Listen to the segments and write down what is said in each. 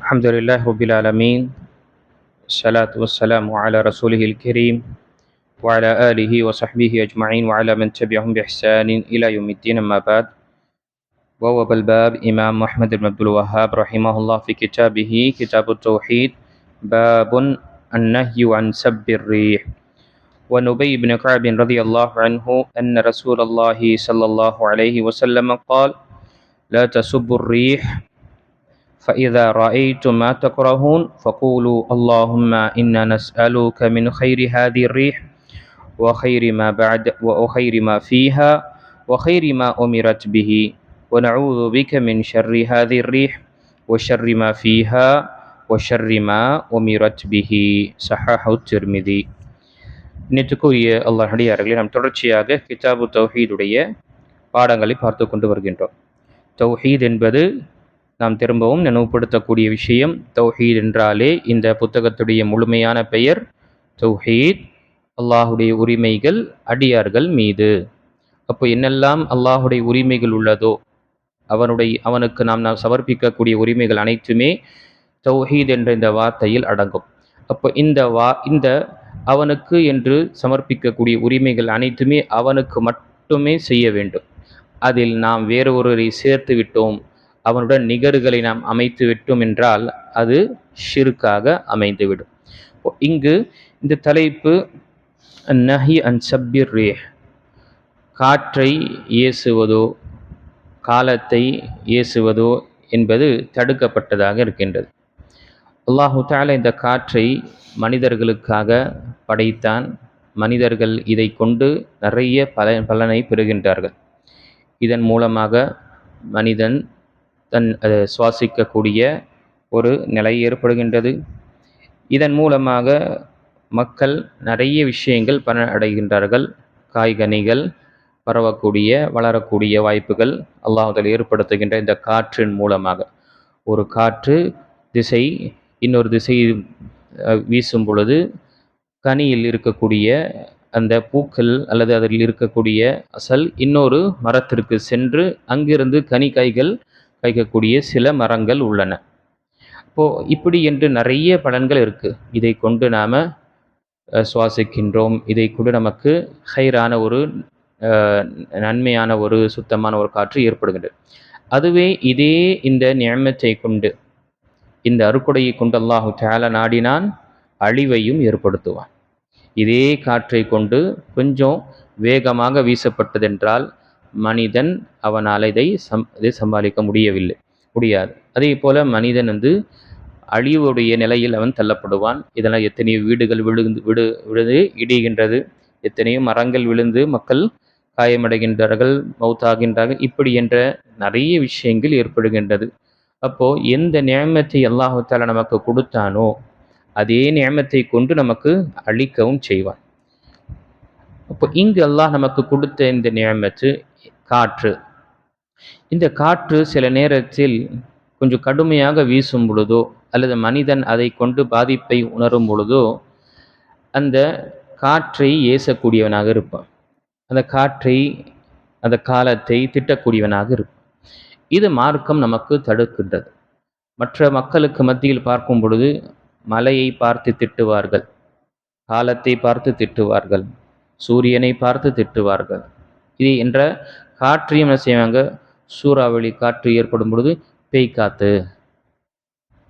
الحمد لله رب العالمين. الصلاة والسلام على رسوله الكريم وعلى آله وصحبه أجمعين وعلى من تبعهم بإحسان إلى يوم الدين. أما بعد، ووب الباب إمام محمد بن عبد الوهاب رحمه الله في كتابه كتاب التوحيد باب النهي عن سب الريح. ونبي بن كعب رضي الله عنه أن رسول الله صلى الله عليه وسلم قال: لا تسبوا الريح، فإذا رأيتم ما تكرهون فقولوا اللهم إنا نسألك من خير هذه الريح وخير ما بعد وخير ما فيها وخير ما أمرت به، ونعوذ بك من شر هذه الريح وشر ما فيها وشر ما أمرت به. صححه الترمذي. நேற்றுக்குரிய அல்லாஹ் அடியார்களே, நாம் தொடர்ச்சியாக கிதாபு தௌஹீதுடைய பாடங்களை பார்த்து கொண்டு வருகின்றோம். தௌஹீத் என்பது நாம் திரும்பவும் நினைவுபடுத்தக்கூடிய விஷயம். தௌஹீத் என்றாலே இந்த புத்தகத்துடைய முழுமையான பெயர் தௌஹீத், அல்லாஹுடைய உரிமைகள் அடியார்கள் மீது. அப்போ என்னெல்லாம் அல்லாஹுடைய உரிமைகள் உள்ளதோ, அவனுக்கு நாம் சமர்ப்பிக்கக்கூடிய உரிமைகள் அனைத்துமே தௌஹீத் என்ற இந்த வார்த்தையில் அடங்கும். அப்போ இந்த அவனுக்கு என்று சமர்ப்பிக்கக்கூடிய உரிமைகள் அனைத்துமே அவனுக்கு மட்டுமே செய்ய வேண்டும். அதில் நாம் வேறு ஒருவரை சேர்த்து விட்டோம், அவனுடன் நிகர்களை நாம் அமைத்து விட்டோம் என்றால் அது ஷிர்காக அமைந்துவிடும். இங்கு இந்த தலைப்பு நஹி அன் சப்பிர் ரீஹ், காற்றை ஏசுவதோ காலத்தை ஏசுவதோ என்பது தடுக்கப்பட்டதாக இருக்கின்றது. அல்லாஹு தஆலா இந்த காற்றை மனிதர்களுக்காக படைத்தான். மனிதர்கள் இதை கொண்டு நிறைய பலனை பெறுகின்றார்கள். இதன் மூலமாக மனிதன் சுவாசிக்கக்கூடிய ஒரு நிலை ஏற்படுகின்றது. இதன் மூலமாக மக்கள் நிறைய விஷயங்கள் பலன் அடைகின்றார்கள். காய்கனிகள் பரவக்கூடிய வளரக்கூடிய வாய்ப்புகள் அல்லாஹ் ஏற்படுத்துகின்ற இந்த காற்றின் மூலமாக. ஒரு காற்று திசை இன்னொரு திசை வீசும் பொழுது கனியில் இருக்கக்கூடிய அந்த பூக்கள் அல்லது அதில் இருக்கக்கூடிய அசல் இன்னொரு மரத்திற்கு சென்று அங்கிருந்து கனி காய்க்கக்கூடிய சில மரங்கள் உள்ளன. இப்போது இப்படி என்று நிறைய பலன்கள் இருக்குது. இதை கொண்டு நாம் சுவாசிக்கின்றோம். இதை கொண்டு நமக்கு ஹைரான ஒரு நன்மையான ஒரு சுத்தமான ஒரு காற்று ஏற்படுகின்றது. அதுவே இதே இந்த நியமத்தை கொண்டு, இந்த அருக்குடையை கொண்டு அல்லாஹு தஆலா நாடினான் அழிவையும் ஏற்படுத்துவான். இதே காற்றை கொண்டு கொஞ்சம் வேகமாக வீசப்பட்டதென்றால் மனிதன் அவனால் இதை சமாளிக்க முடியாது. அதே போல மனிதன் அழிவுடைய நிலையில் அவன் தள்ளப்படுவான். இதனால் எத்தனையோ வீடுகள் விழுந்து இடிகின்றது, எத்தனையோ மரங்கள் விழுந்து மக்கள் காயமடைகின்றார்கள், மௌத்தாகின்றார்கள். இப்படி என்ற நிறைய விஷயங்கள் ஏற்படுகின்றது. அப்போது எந்த நியமத்தை அல்லாஹு தஆலா நமக்கு கொடுத்தானோ அதே நியமத்தை கொண்டு நமக்கு அழிக்கவும் செய்வான். அப்போ இங்கு அல்லாஹ் நமக்கு கொடுத்த இந்த நியமத்து காற்று. இந்த காற்று சில நேரத்தில் கொஞ்சம் கடுமையாக வீசும் பொழுதோ அல்லது மனிதன் அதை கொண்டு பாதிப்பை உணரும் பொழுதோ அந்த காற்றை ஏசக்கூடியவனாக இருப்பான். அந்த காற்றை, அந்த காலத்தை திட்டக்கூடியவனாக இருப்பான். இது மார்க்கம் நமக்கு தடுக்கின்றது. மற்ற மக்களுக்கு மத்தியில் பார்க்கும் பொழுது மலையை பார்த்து திட்டுவார்கள், காலத்தை பார்த்து திட்டுவார்கள், சூரியனை பார்த்து திட்டுவார்கள். இது என்ற காற்றையும் என்ன செய்வாங்க, சூறாவளி காற்று ஏற்படும் பொழுது பேய் காத்து,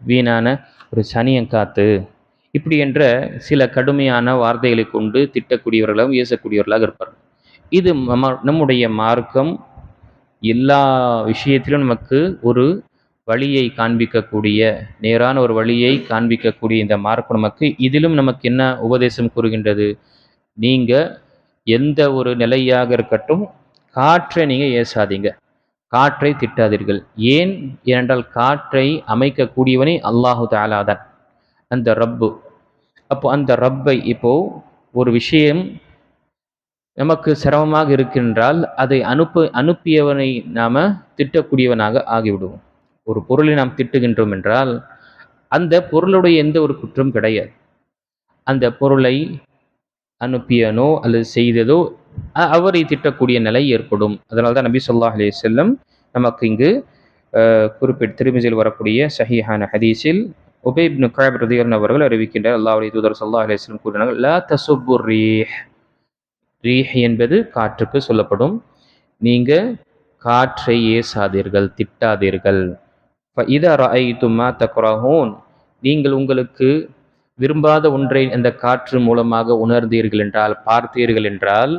வீணான ஒரு சனியங்காத்து, இப்படி என்ற சில கடுமையான வார்த்தைகளை கொண்டு திட்டக்கூடியவர்களாகவும் ஏசக்கூடியவர்களாக இருப்பார்கள். இது நம்முடைய மார்க்கம் எல்லா விஷயத்திலும் நமக்கு ஒரு வழியை காண்பிக்கக்கூடிய, நேரான ஒரு வழியை காண்பிக்கக்கூடிய இந்த மார்க்கம் நமக்கு இதிலும் நமக்கு என்ன உபதேசம் கூறுகின்றது? நீங்கள் எந்த ஒரு நிலையாக இருக்கட்டும் காற்றை நீங்கள் ஏசாதீங்க, காற்றை திட்டாதீர்கள். ஏனென்றால் காற்றை அமைக்கக்கூடியவனே அல்லாஹு தஆலா தான், அந்த ரப்பு. அப்போ அந்த ரப்பை, இப்போது ஒரு விஷயம் நமக்கு சிரமமாக இருக்கின்றால் அதை அனுப்பியவனை நாம் திட்டக்கூடியவனாக ஆகிவிடுவோம். ஒரு பொருளை நாம் திட்டுகின்றோம் என்றால் அந்த பொருளுடைய எந்த ஒரு குற்றம் கிடையாது. அந்த பொருளை அனுப்பியனோ அல்லது செய்ததோ அவரை திட்டக்கூடிய நிலை ஏற்படும். அதனால தான் நபி ஸல்லல்லாஹு அலைஹி வஸல்லம் நமக்கு இங்கு குறிப்பிட்ட திருமிதியில் வரக்கூடிய சஹீஹான ஹதீஸில் உபை இப்னு கஅப் ரலியல்லாஹு அவர்கள் அறிவிக்கின்றார், அல்லாஹ்வுடைய தூதர் ஸல்லல்லாஹு அலைஹி வஸல்லம் கூறினார்கள், லா தசுப்புர் ரீஹ். ரீஹ் என்பது காற்றுக்கு சொல்லப்படும். நீங்க காற்றை ஏசாதீர்கள், திட்டாதீர்கள். ஃபஇதா ரஅய்தும் மா தக்ரஹூன். நீங்கள் உங்களுக்கு விரும்பாத ஒன்றை அந்த காற்று மூலமாக உணர்ந்தீர்கள் என்றால், பார்த்தீர்கள் என்றால்,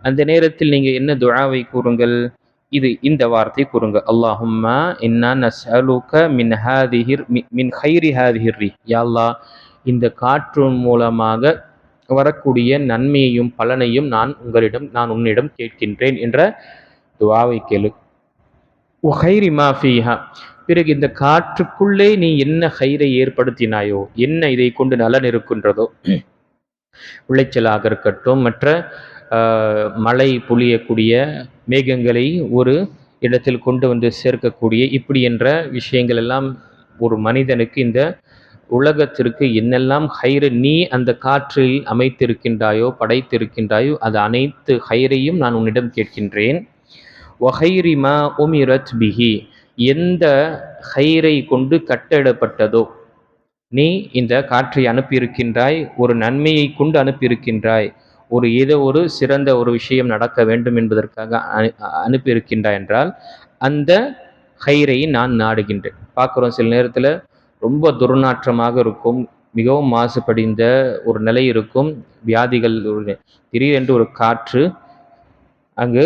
அந்த நேரத்தில் நீங்க என்ன துஆவை கூறுங்கள்? இந்த வார்த்தை கூறுங்க, அல்லாஹும்மா இன்னா நஸ்அலுக மின் கைரி ஹாதிஹி ரீஹ். யா அல்லாஹ், இந்த காற்று மூலமாக வரக்கூடிய நன்மையையும் பலனையும் நான் உன்னிடம் கேட்கின்றேன் என்ற துஆவை கேளு. வகைரி மா ஃபீஹா. பிறகு இந்த காற்றுக்குள்ளே நீ என்ன ஹைரை ஏற்படுத்தினாயோ, என்ன இதை கொண்டு நலன் இருக்கின்றதோ, விளைச்சலாக இருக்கட்டும், மற்ற மழை பொழியக்கூடிய மேகங்களை ஒரு இடத்தில் கொண்டு வந்து சேர்க்கக்கூடிய இப்படி என்ற விஷயங்கள் எல்லாம் ஒரு மனிதனுக்கு இந்த உலகத்திற்கு என்னெல்லாம் ஹைரை நீ அந்த காற்றில் அமைத்திருக்கின்றாயோ, படைத்திருக்கின்றாயோ, அது அனைத்து ஹைரையும் நான் உன்னிடம் கேட்கின்றேன். வஹைரி மா உமிரத் பிஹி. எந்த ஹைரை கொண்டு கட்டளப்பட்டதோ, நீ இந்த காற்றை அனுப்பியிருக்கின்றாய், ஒரு நன்மையை கொண்டு அனுப்பியிருக்கின்றாய், ஏதோ ஒரு சிறந்த ஒரு விஷயம் நடக்க வேண்டும் என்பதற்காக அனுப்பியிருக்கின்றாய் என்றால் அந்த ஹைரை நான் நாடுகின்றேன். பார்க்குறோம், சில நேரத்தில் ரொம்ப துர்நாற்றமாக இருக்கும், மிகவும் மாசுபடிந்த ஒரு நிலை இருக்கும், வியாதிகள், திடீரென்று ஒரு காற்று அங்கு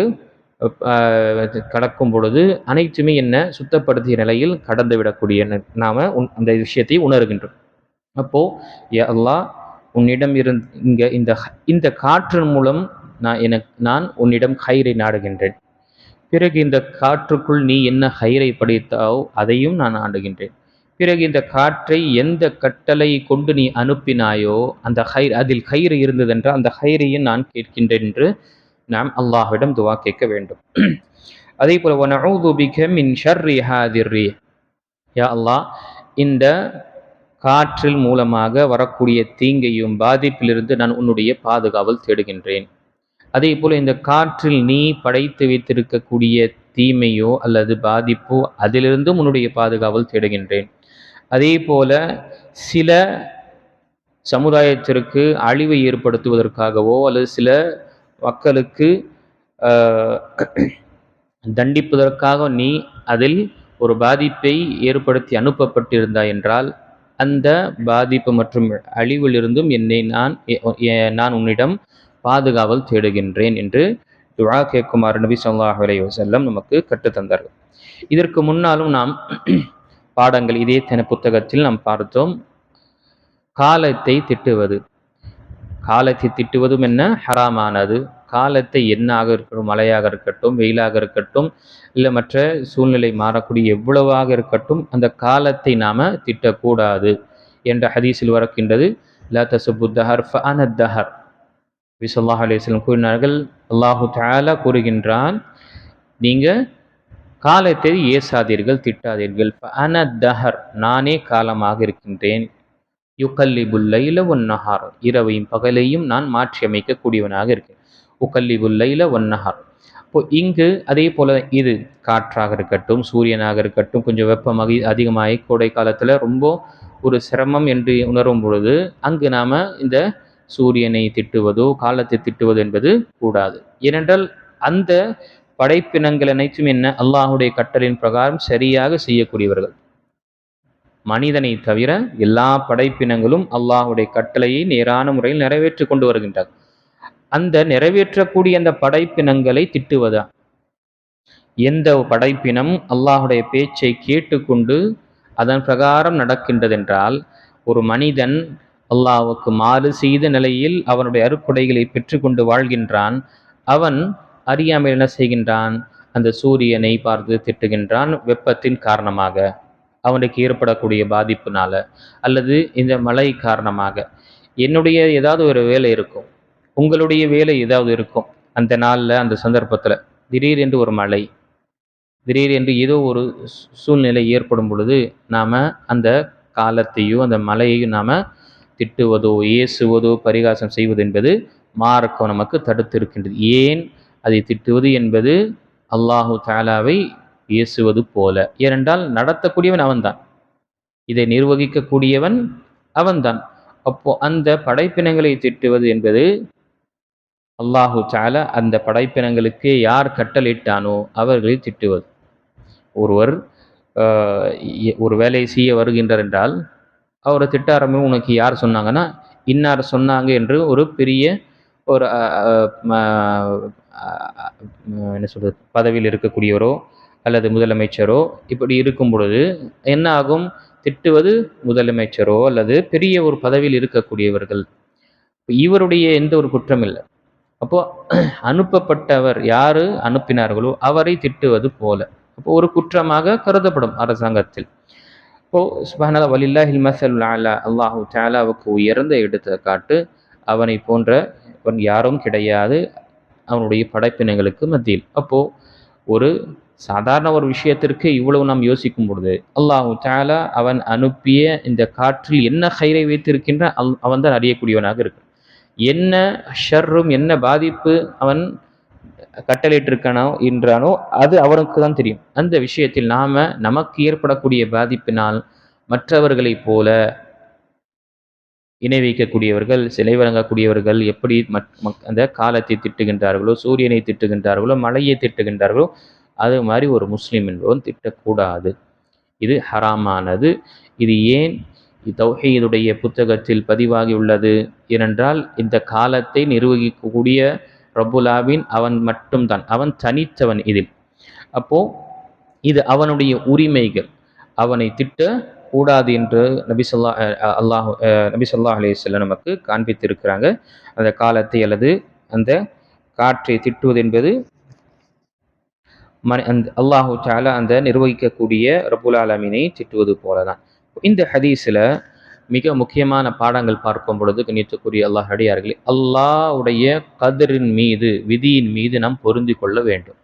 கடக்கும் பொழுது அனைத்துமே என்ன சுத்தப்படுத்திய நிலையில் கடந்து விடக்கூடிய நாம அந்த விஷயத்தை உணர்கின்றோம். அப்போ யா அல்லாஹ், உன்னிடம் இந்த காற்றின் மூலம் நான் உன்னிடம் ஹைரை நாடுகின்றேன். பிறகு இந்த காற்றுக்குள் நீ என்ன ஹைரை படைத்தாவோ அதையும் நான் நாடுகின்றேன். பிறகு இந்த காற்றை எந்த கட்டளை கொண்டு நீ அனுப்பினாயோ அந்த அதில் ஹைர் இருந்ததென்றால் அந்த ஹைரையும் நான் கேட்கின்றேன் என்று நாம் அல்லாஹ்விடம் துஆ கேட்க வேண்டும். அதே போல வனஊது பிக மின் ஷர்ரி ஹாதிர் ரீஹ். யா அல்லாஹ், இந்த காற்றில் மூலமாக வரக்கூடிய தீங்கையும் பாதிப்பிலிருந்து நான் உன்னுடைய பாதுகாவல் தேடுகின்றேன். அதே போல இந்த காற்றில் நீ படைத்து வைத்திருக்கக்கூடிய தீமையோ அல்லது பாதிப்போ அதிலிருந்தும் உன்னுடைய பாதுகாவல் தேடுகின்றேன். அதே போல சில சமுதாயத்திற்கு அழிவை ஏற்படுத்துவதற்காகவோ அல்லது சில மக்களுக்கு தண்டிப்பதற்காக நீ அதில் ஒரு பாதிப்பை ஏற்படுத்தி அனுப்பப்பட்டிருந்தாய் என்றால் அந்த பாதிப்பு மற்றும் அழிவிலிருந்தும் நான் உன்னிடம் பாதுகாவல் தேடுகின்றேன் என்று துஆ கேட்குமாறு நபி ஸல்லல்லாஹு அலைஹி வஸல்லம் நமக்கு கற்றுத்தந்தார்கள். இதற்கு முன்னாலும் நாம் பாடங்கள் இதே புத்தகத்தில் நாம் பார்த்தோம். காலத்தை திட்டுவது, காலத்தை திட்டுவதும் என்ன ஹராமானது. காலத்தை எண்ணாக இருக்கட்டும், மழையாக இருக்கட்டும், வெயிலாக இருக்கட்டும், இல்லை மற்ற சூழ்நிலை மாறக்கூடிய எவ்வளவாக இருக்கட்டும், அந்த காலத்தை நாம திட்டக்கூடாது என்ற ஹதீஸில் வரக்கின்றது. லா தசுப்பு தஹர் ஃபஅன தஹர். நபி ஸல்லல்லாஹு அலைஹி வஸல்லம் கூறினார்கள், அல்லாஹு தஆலா கூறுகின்றான், நீங்க காலத்தை ஏசாதீர்கள், திட்டாதீர்கள். ஃபஅன தஹர், நானே காலமாக இருக்கின்றேன். யுகல்லிபுல் லைல வன் நஹார், இரவையும் பகலையும் நான் மாற்றி அமைக்கக்கூடியவனாக இருக்கேன். உகல்லிபுல் லைல வன் நஹார். இப்போ இங்கு அதே போல இது காற்றாக இருக்கட்டும், சூரியனாக இருக்கட்டும், கொஞ்சம் வெப்பமாக அதிகமாகி கோடை காலத்தில் ரொம்ப ஒரு சிரமம் என்று உணரும் பொழுது அங்கு நாம் இந்த சூரியனை திட்டுவதோ காலத்தை திட்டுவது என்பது கூடாது. ஏனென்றால் அந்த படைப்பினங்கள் அனைத்தும் என்ன அல்லாஹுடைய கட்டளையின் பிரகாரம் சரியாக செய்யக்கூடியவர்கள். மனிதனை தவிர எல்லா படைப்பினங்களும் அல்லாஹுடைய கட்டளையை நேரான முறையில் நிறைவேற்றி கொண்டு வருகின்றார். அந்த நிறைவேற்றக்கூடிய அந்த படைப்பினங்களை திட்டுவதா? எந்த படைப்பினம் அல்லாஹுடைய பேச்சை கேட்டுக்கொண்டு அதன் பிரகாரம் நடக்கின்றதென்றால், ஒரு மனிதன் அல்லாஹ்வுக்கு மாறு செய்த நிலையில் அவனுடைய அருட்கொடைகளை பெற்றுக்கொண்டு வாழ்கின்றான். அவன் அறியாமல் என்ன செய்கின்றான்? அந்த சூரியனை பார்த்து திட்டுகின்றான், வெப்பத்தின் காரணமாக, அவனுக்கு ஏற்படக்கூடிய பாதிப்புனால, அல்லது இந்த மழை காரணமாக. என்னுடைய ஏதாவது ஒரு வேலை இருக்கும், உங்களுடைய வேலை ஏதாவது இருக்கும். அந்த நாளில் அந்த சந்தர்ப்பத்தில் திடீரென்று ஒரு மழை, திடீரென்று ஏதோ ஒரு சூழ்நிலை ஏற்படும் பொழுது நாம் அந்த காலத்தையோ அந்த மழையையும் நாம் திட்டுவதோ ஏசுவதோ பரிகாசம் செய்வது என்பது மார்க்கம் நமக்கு தடுத்து இருக்கின்றது. ஏன் அதை திட்டுவது என்பது அல்லாஹு தஆலாவை ஏசுவது போல. ஏனென்றால் நடத்தக்கூடியவன் அவன்தான், இதை நிர்வகிக்கக்கூடியவன் அவன்தான். அப்போ அந்த படைப்பினங்களை திட்டுவது என்பது அல்லாஹு தஆலா அந்த படைப்பினங்களுக்கு யார் கட்டளையிட்டானோ அவர்களை திட்டுவது. ஒருவர் ஒரு வேலையை செய்ய வருகின்றார் என்றால் அவரை திட்ட ஆரம்பிக்கும். உனக்கு யார் சொன்னாங்கன்னா இன்னார் சொன்னாங்க என்று ஒரு பெரிய ஒரு என்ன சொல்றது, பதவியில் இருக்கக்கூடியவரோ அல்லது முதலமைச்சரோ இப்படி இருக்கும் பொழுது என்ன ஆகும்? திட்டுவது முதலமைச்சரோ அல்லது பெரிய ஒரு பதவியில் இருக்கக்கூடியவர்கள். இவருடைய எந்த ஒரு குற்றம் இல்லை. அப்போ அனுப்பப்பட்டவர் யாரு அனுப்பினார்களோ அவரை திட்டுவது போல அப்போ ஒரு குற்றமாக கருதப்படும் அரசாங்கத்தில். இப்போ சுப்ஹானல்லாஹ் வலில்லாஹில் மஸலுல் அலா, அல்லாஹு தஆலாவுக்கு உயர்ந்த எடுத்துக்காட்டு அவனை போன்றவன் யாரும் கிடையாது அவனுடைய படைப்பினங்களுக்கு மத்தியில். அப்போ ஒரு சாதாரண ஒரு விஷயத்திற்கு இவ்வளவு நாம் யோசிக்கும் பொழுது அல்லாஹு தஆலா அவன் அனுப்பிய இந்த காற்றில் என்ன ஹைரை வைத்திருக்கின்ற அவன் தான் அறியக்கூடியவனாக இருக்கு. என்ன ஷர்ரும் என்ன பாதிப்பு அவன் கட்டளையிட்டிருக்கானோ என்றானோ அது அவனுக்கு தான் தெரியும். அந்த விஷயத்தில் நமக்கு ஏற்படக்கூடிய பாதிப்பினால் மற்றவர்களைப் போல இணை வைக்கக்கூடியவர்கள், சிலை வழங்கக்கூடியவர்கள் எப்படி அந்த காலத்தை திட்டுகின்றார்களோ, சூரியனை திட்டுகின்றார்களோ, மழையை திட்டுகின்றார்களோ, அது மாதிரி ஒரு முஸ்லீம் என்பவன் திட்டக்கூடாது. இது ஹராமானது. இது ஏன் தௌஹீதுடைய புத்தகத்தில் பதிவாகி உள்ளது? ஏனென்றால் இந்த காலத்தை நிர்வகிக்கக்கூடிய ரப்புல் ஆலமீன் அவன் மட்டும்தான், அவன் தனித்தவன் இதில். அப்போ இது அவனுடைய உரிமைகள், அவனை திட்ட கூடாது என்று நபி ஸல்லல்லாஹு அலைஹி வஸல்லம் நமக்கு காண்பித்திருக்கிறாங்க. அந்த காலத்தை அல்லது அந்த காற்றை திட்டுவது என்பது அல்லாஹு தஆலா அந்த நிர்வகிக்கக்கூடிய ரப்புல் ஆலமீனை திட்டுவது போலதான். இந்த ஹதீஸில் மிக முக்கியமான பாடங்கள் பார்க்கும் பொழுது கண்ணியத்துக்குரிய அல்லாஹ் அடியார்களே, அல்லாஹ்வுடைய கதரின் மீது, விதியின் மீது நாம் பொருந்தி கொள்ள வேண்டும்.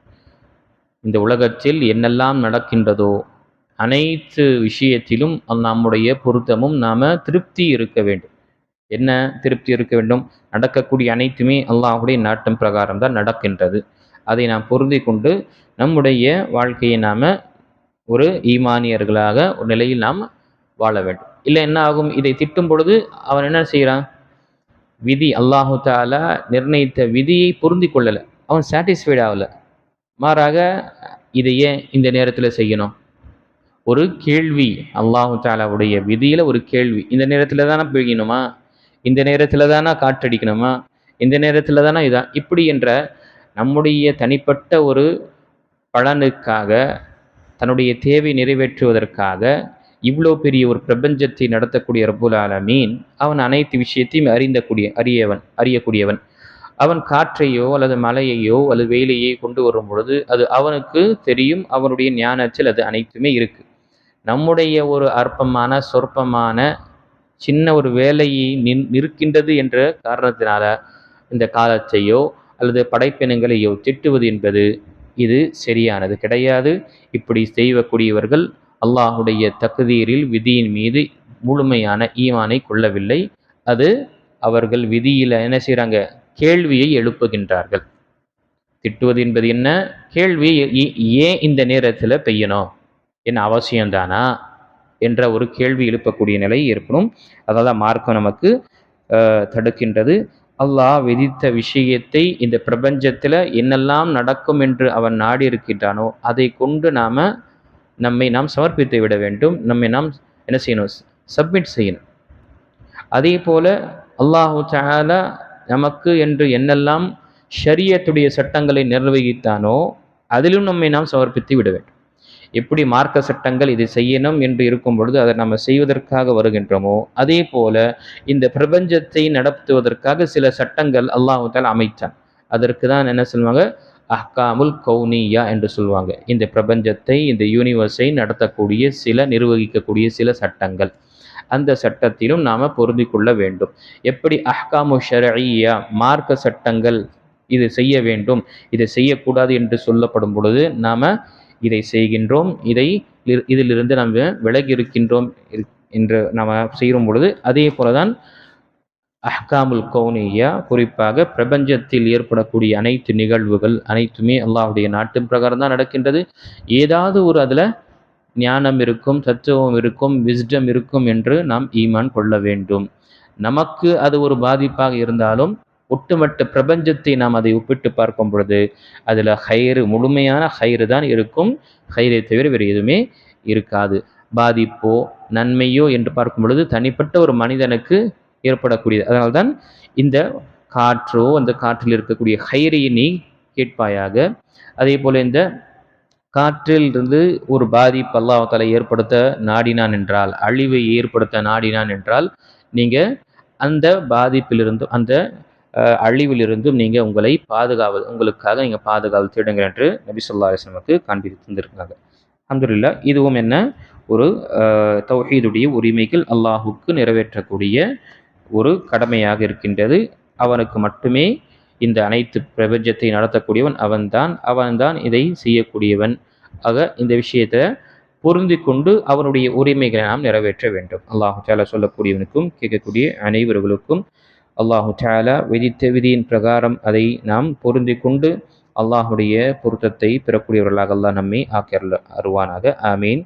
இந்த உலகத்தில் என்னெல்லாம் நடக்கின்றதோ அனைத்து விஷயத்திலும் நம்முடைய பொருத்தமும் திருப்தி இருக்க வேண்டும். என்ன திருப்தி இருக்க வேண்டும்? நடக்கக்கூடிய அனைத்துமே அல்லாஹ்வுடைய நாட்டம் பிரகாரம் தான் நடக்கின்றது. அதை நாம் பொருந்தி கொண்டு நம்முடைய வாழ்க்கையை ஒரு ஈமானியர்களாக ஒரு நிலையில் நாம் வாழ வேண்டும். இல்லை என்ன ஆகும்? இதை திட்டும் பொழுது அவன் என்ன செய்கிறான்? விதி, அல்லாஹு தஆலா நிர்ணயித்த விதியை பொருந்தி கொள்ளலை, அவன் சாட்டிஸ்ஃபைட் ஆகலை. மாறாக இதை ஏன் இந்த நேரத்தில் செய்யணும்? ஒரு கேள்வி, அல்லாஹு தஆலாவுடைய விதியில் ஒரு கேள்வி. இந்த நேரத்தில் தானே பெய்யணுமா? இந்த நேரத்தில் தானே காற்றடிக்கணுமா? இந்த நேரத்தில் தானே இதான் இப்படி என்ற நம்முடைய தனிப்பட்ட ஒரு பலனுக்காக, தன்னுடைய தேவை நிறைவேற்றுவதற்காக இவ்வளோ பெரிய ஒரு பிரபஞ்சத்தை நடத்தக்கூடிய ரப்புல் ஆலமீன் அவன் அனைத்து விஷயத்தையும் அறியக்கூடியவன். அவன் காற்றையோ அல்லது மழையையோ அல்லது வெயிலையோ கொண்டு வரும் பொழுது அது அவனுக்கு தெரியும். அவனுடைய ஞானத்தில் அது அனைத்துமே இருக்கு. நம்முடைய ஒரு அற்பமான சொற்பமான சின்ன ஒரு வேலையை நிற்கின்றது என்ற காரணத்தினால இந்த காலத்தையோ அல்லது படைப்பினங்களையோ திட்டுவது என்பது இது சரியானது கிடையாது. இப்படி செய்யக்கூடியவர்கள் அல்லாஹுடைய தக்தீரில், விதியின் மீது முழுமையான ஈமானை கொள்ளவில்லை. அது அவர்கள் விதியில் என்ன செய்கிறாங்க? கேள்வியை எழுப்புகின்றார்கள். திட்டுவது என்பது என்ன? கேள்வி, ஏன் இந்த நேரத்தில் பெய்யணும், என்ன அவசியம்தானா என்ற ஒரு கேள்வி எழுப்பக்கூடிய நிலை ஏற்படும். அதான் மார்க்கம் நமக்கு தடுக்கின்றது. அல்லாஹ் விதித்த விஷயத்தை இந்த பிரபஞ்சத்தில் என்னெல்லாம் நடக்கும் என்று அவன் நாடி இருக்கின்றானோ அதை கொண்டு நம்மை சமர்ப்பித்து விட வேண்டும். நம்மை என்ன செய்யணும்? சப்மிட் செய்யணும். அதே போல அல்லாஹு தஆலா நமக்கு என்று என்னெல்லாம் ஷரியத்துடைய சட்டங்களை நிர்வகித்தானோ அதிலும் நம்மை சமர்ப்பித்து விட வேண்டும். எப்படி மார்க்க சட்டங்கள் இதை செய்யணும் என்று இருக்கும் பொழுது அதை நம்ம செய்வதற்காக வருகின்றோமோ அதே போல இந்த பிரபஞ்சத்தை நடத்துவதற்காக சில சட்டங்கள் அல்லாஹ் தஆலா அமைத்தான். அதற்கு தான் என்ன சொல்லுவாங்க? அஹ்காமுல் கௌனியா என்று சொல்லுவாங்க. இந்த பிரபஞ்சத்தை, இந்த யூனிவர்ஸை நடத்தக்கூடிய நிர்வகிக்கக்கூடிய சில சட்டங்கள். அந்த சட்டத்திலும் பொருந்தி கொள்ள வேண்டும். எப்படி அஹ்காமு ஷர்ஈயா, மார்க்க சட்டங்கள், இது செய்ய வேண்டும், இதை செய்யக்கூடாது என்று சொல்லப்படும் பொழுது இதை செய்கின்றோம், இதிலிருந்து விலகி இருக்கின்றோம் என்று செய்யும் பொழுது அதே போலதான் அஹ்காமுல் கௌனியா, குறிப்பாக பிரபஞ்சத்தில் ஏற்படக்கூடிய அனைத்து நிகழ்வுகள் அனைத்துமே அல்லாஹ்வுடைய நாட்டின் பிரகாரம் தான் நடக்கின்றது. ஏதாவது ஒரு அதில் ஞானம் இருக்கும், தத்துவம் இருக்கும், விஸ்டம் இருக்கும் என்று நாம் ஈமான் கொள்ள வேண்டும். நமக்கு அது ஒரு பாதிப்பாக இருந்தாலும் ஒட்டுமொத்த பிரபஞ்சத்தை நாம் அதை ஒப்பிட்டு பார்க்கும் பொழுது அதில் ஹைரு, முழுமையான ஹைரு தான் இருக்கும். ஹைரை தவிர வேறு எதுவுமே இருக்காது. பாதிப்போ நன்மையோ என்று பார்க்கும் பொழுது தனிப்பட்ட ஒரு மனிதனுக்கு ஏற்படக்கூடியது. அதனால்தான் இந்த காற்றோ அந்த காற்றில் இருக்கக்கூடிய ஹைரை நீ கேட்பாயாக. அதே போல இந்த காற்றில் இருந்து ஒரு பாதிப்பு அல்லாஹ் தஆலா ஏற்படுத்த நாடினான் என்றால், அழிவை ஏற்படுத்த நாடினான் என்றால், நீங்க அந்த பாதிப்பிலிருந்தும் அந்த அழிவிலிருந்தும் நீங்க உங்களை உங்களுக்காக நீங்க பாதுகாவல் தேடுங்க என்று நபி ஸல்லல்லாஹு அலைஹி வஸல்லம் காண்பித்து தந்திருக்காங்க. அல்ஹம்துலில்லாஹ். இதுவும் என்ன, ஒரு தௌஹீதுடைய உரிமைகள் அல்லாஹுக்கு நிறைவேற்றக்கூடிய ஒரு கடமையாக இருக்கின்றது. அவனுக்கு மட்டுமே இந்த அனைத்து பிரபஞ்சத்தை நடத்தக்கூடியவன் அவன்தான் இதை செய்யக்கூடியவன். ஆக இந்த விஷயத்தை பொருந்தி கொண்டு அவனுடைய உரிமைகளை நாம் நிறைவேற்ற வேண்டும். அல்லாஹு தஆலா சொல்லக்கூடியவனுக்கும் கேட்கக்கூடிய அனைவர்களுக்கும் அல்லாஹு தஆலா விதித்த விதியின் பிரகாரம் அதை நாம் பொருந்தி கொண்டு அல்லாஹுடைய பொருத்தத்தை பெறக்கூடியவர்களாக அல்லாஹ் நம்மை ஆக்கி அருள்வானாக. ஆமீன்.